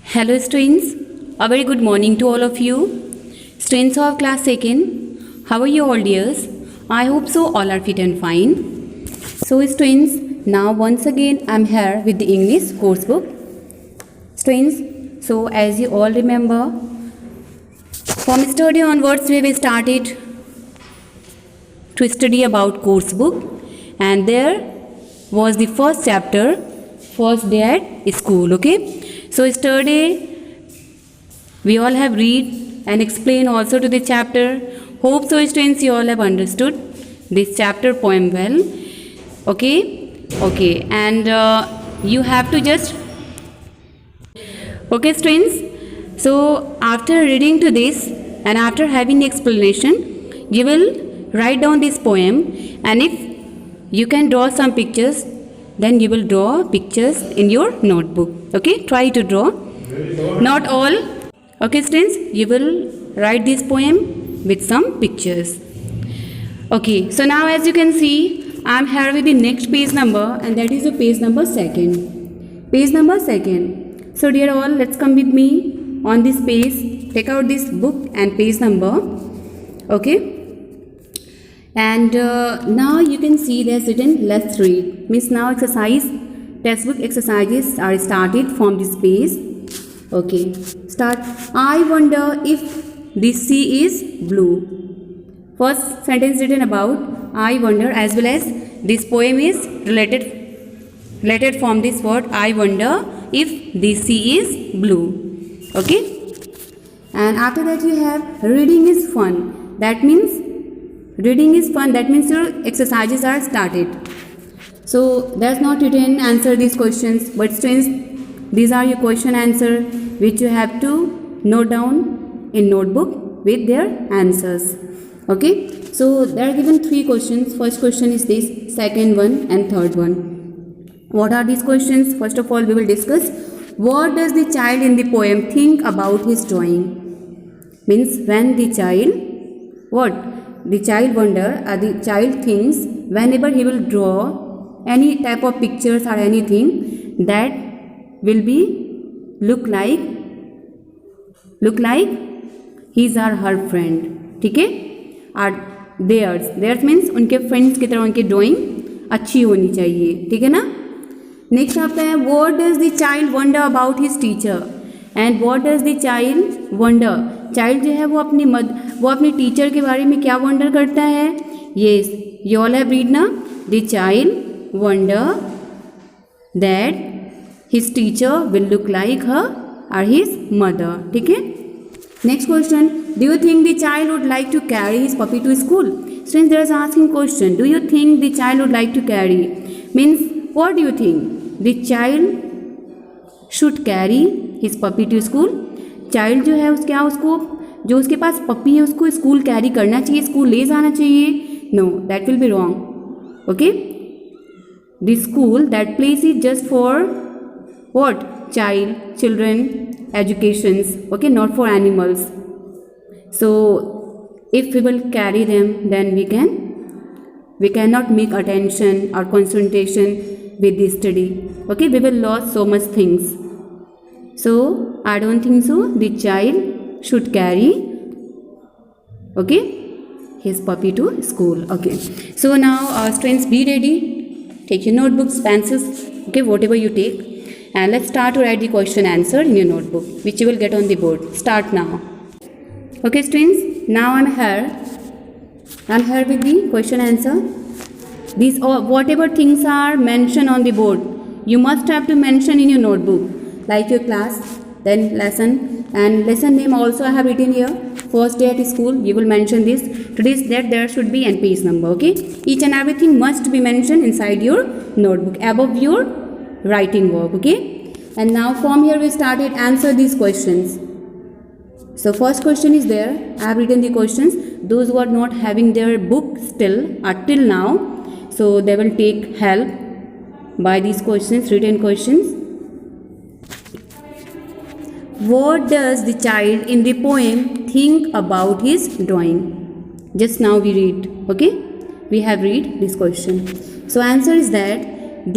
Hello students, a very good morning to all of you. Students of class 2nd, how are you all dears? I hope so all are fit and fine. So students, now once again I am here with the English course book. Students, so as you all remember, from study onwards we have started to study about course book, and there was the first chapter, first day at school, okay? So yesterday we all have read and explain also to the chapter. Hope so students you all have understood this chapter poem well. Okay, and you have to just, okay students, so after reading to this and after having the explanation, you will write down this poem, and if you can draw some pictures, then you will draw pictures in your notebook. Okay, try to draw, not all. Okay students, you will write this poem with some pictures. Okay, so now as you can see, I am here with the next page number, and that is the page number 2nd. Page number 2nd. So dear all, let's come with me on this page. Take out this book and page number. Okay. And now you can see there's written let's read. Means now textbook exercises are started from this page. Okay, start. I wonder if the sea is blue. First sentence written about I wonder, as well as this poem is related from this word I wonder if the sea is blue. Okay, and after that you have reading is fun. That means reading is fun, that means your exercises are started. So that's not written answer these questions, but students, these are your question answer which you have to note down in notebook with their answers. Okay, so there are given 3 questions. First question is this, second one and third one. What are these questions? First of all we will discuss what does the child in the poem think about his drawing. Means when the child, the child wonder, the child thinks whenever he will draw any type of pictures or anything that will be look like his or her friend. ठीक है, और theirs means उनके friends की तरह उनकी drawing अच्छी होनी चाहिए. ठीक है ना. नेक्स्ट आता है what does the child wonder about his teacher, and what does the child wonder. Child जो है वो अपनी टीचर के बारे में क्या वंडर करता है. Yes, you all have read ना. The child wonder that his teacher will look like her और हिज मदर. ठीक है. Next question, do you think the child would like to carry his puppy to school. Students, there is asking question, do you think the child would like to carry, means what do you think the child should carry his puppy to school. Child जो है उसको जो उसके पास puppy है उसको school carry करना चाहिए, school ले जाना चाहिए. No, that will be wrong. Okay, the school that place is just for what, children educations. Okay, not for animals. So if we will carry them then we cannot make attention or concentration with the study. Okay, we will lose so much things. So I don't think so the child should carry, okay, his puppy to school. Okay, so now students, be ready, take your notebooks, pencils, okay, whatever you take, and let's start to write the question answer in your notebook which you will get on the board. Start now. Okay students, now I'm here with the question answer. These whatever things are mentioned on the board, you must have to mention in your notebook, like your class, then lesson, and lesson name also I have written here. First day at school, you will mention this. Today's date there should be, and page number. Okay, each and everything must be mentioned inside your notebook above your writing work. Okay, and now from here we started answer these questions. So first question is there. I have written the questions. Those who are not having their book still till now, so they will take help by these questions, written questions. What does the child in the poem think about his drawing? Just now we read. Okay, we have read this question. So answer is that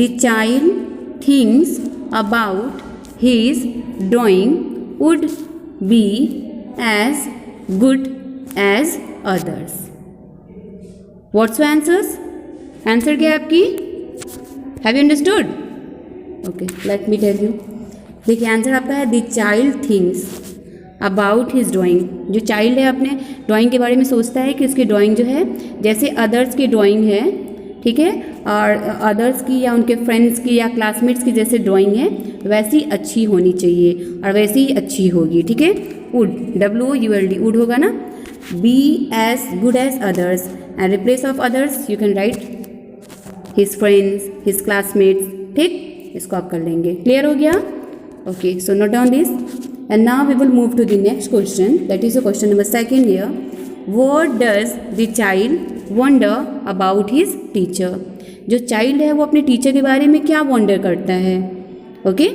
the child thinks about his drawing would be as good as others. What's your answers? Answer क्या है आपकी? Have you understood? Okay, let me tell you. देखिए answer आपका है the child things about his drawing. जो child है अपने drawing के बारे में सोचता है कि उसकी ड्राइंग जो है जैसे अदर्स की ड्राइंग है, ठीक है, और अदर्स की या उनके फ्रेंड्स की या क्लासमेट्स की जैसे ड्राइंग है वैसी अच्छी होनी चाहिए और वैसी ही अच्छी होगी, ठीक है। वुड, WOULD, वुड होगा ना। Be as good as others and replace of others you can write his friends, his classmates, ठीक, इसको आप कर लेंगे। क्लियर हो गया? Okay, so note down this and now we will move to the next question, that is question number 2 here. What does the child wonder about his teacher? जो child है वो अपने टीचर के बारे में क्या वंडर करता है? Okay,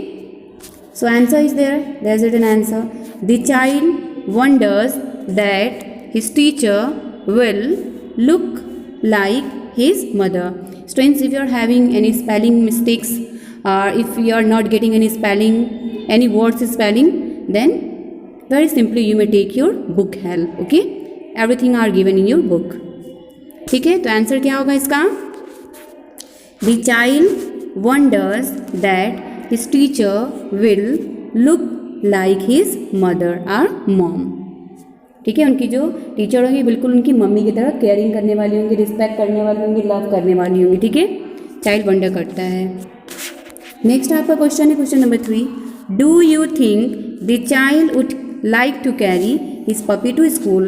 so answer is there is written answer. The child wonders that his teacher will look like his mother. Students, if you are having any spelling mistakes or if you are not getting any spelling, any words spelling, then very simply you may take your book help. Okay, everything are given in your book. ठीक है, तो answer क्या होगा इसका? The child wonders that his teacher will look like his mother or mom. ठीक है, उनकी जो टीचर होंगी बिल्कुल उनकी मम्मी की तरह केयरिंग करने वाली होंगी, रिस्पेक्ट करने वाली होंगी, लव करने वाली होंगी, ठीक है। चाइल्ड वंडर करता है। नेक्स्ट आपका क्वेश्चन है question number 3। Do you think the child would like to carry his puppy to school?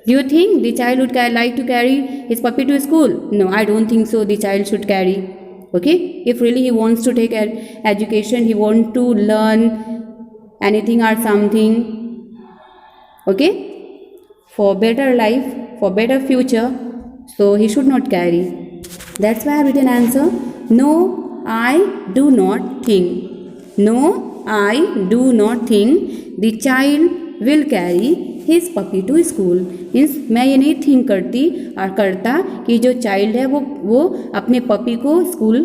Do you think the child would like to carry his puppy to school? No, I don't think so the child should carry. Okay, if really he wants to take education, he want to learn anything or something, okay, for better life, for better future, so he should not carry. That's why I have written answer. No, I do not think. No, I do not think the child will carry his puppy to school. Means मैं ये नहीं think करती और करता कि जो child है वो अपने पपी को स्कूल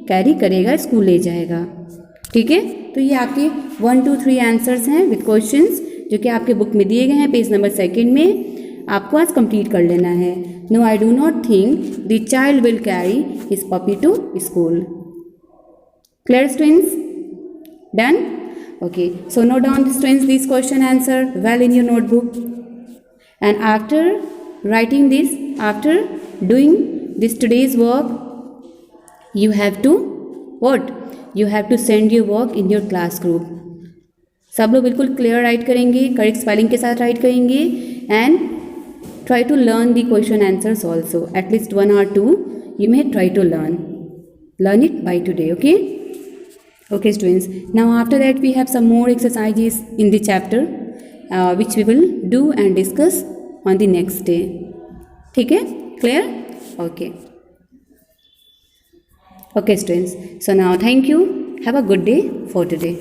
कैरी करेगा, स्कूल ले जाएगा, ठीक है। तो ये आपके 1, 2, 3 आंसर्स हैं विद क्वेश्चंस जो कि आपके बुक में दिए गए हैं पेज नंबर 2 में। आपको आज कंप्लीट कर लेना है। No, I do not think the child will carry his puppy to school. Clear students? Done? Okay, so note down students this question answer well in your notebook and after writing this, after doing this today's work, you have to what? You have to send your work in your class group. सब लोग बिल्कुल clear write करेंगे, correct spelling के साथ write करेंगे and try to learn the question answers also, at least 1 or 2 you may try to learn it by today. Okay students, now after that we have some more exercises in the chapter which we will do and discuss on the next day. ठीक है, clear? Okay students, so now thank you, have a good day for today.